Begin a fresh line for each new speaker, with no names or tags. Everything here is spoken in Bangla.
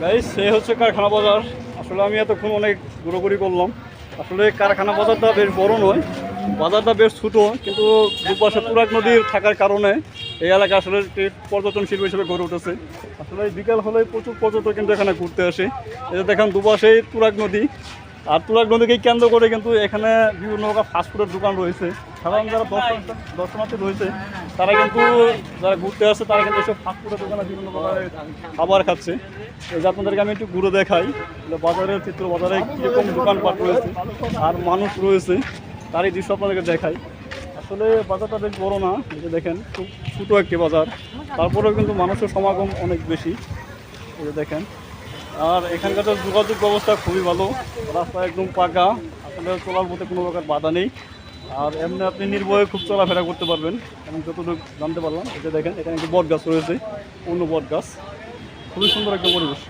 গাইস সে হচ্ছে কারখানা বাজার। আসলে আমি এতক্ষণ অনেক ঘোরাঘুরি করলাম। আসলে কারখানা বাজারটা বেশ বড় নয়, বাজারটা বেশ ছোটো, কিন্তু দুপাশে তুরাগ নদীর থাকার কারণে এই এলাকা আসলে একটি পর্যটন শিল্প হিসেবে গড়ে উঠেছে। আসলে বিকাল হলে প্রচুর পর্যটক কিন্তু এখানে ঘুরতে আসে। এই যে দেখেন দুপাশেই তুরাগ নদী, আর তুরাগ নদীকে কেন্দ্র করে কিন্তু এখানে বিভিন্ন প্রকার ফাস্টফুডের দোকান রয়েছে। সাধারণ যারা দর্শনার্থী রয়েছে তারা কিন্তু, যারা ঘুরতে আসছে তারা কিন্তু এসব ফাস্টফুডের দোকানে বিভিন্ন প্রকারের খাবার খাচ্ছে। এই যে আপনাদেরকে আমি একটু ঘুরে দেখাই বাজারের চিত্র, বাজারে কীরকম দোকানপাট রয়েছে আর মানুষ রয়েছে তারই দৃশ্য আপনাদেরকে দেখাই। আসলে বাজারটা বেশ বড় না, এই যে দেখেন খুব ছোটো একটি বাজার, তারপরেও কিন্তু মানুষের সমাগম অনেক বেশি। এই যে দেখেন, আর এখানকার যোগাযোগ ব্যবস্থা খুবই ভালো, রাস্তা একদম পাকা, আসলে চলার পথে কোনো প্রকার বাধা নেই। আর এমনি আপনি নির্ভয়ে খুব চলাফেরা করতে পারবেন। এবং যতটুকু জানতে পারলাম, এটা দেখেন এখানে একটি বট গাছ রয়েছে, অন্য বট গাছ, খুবই সুন্দর একটা পরিবেশ।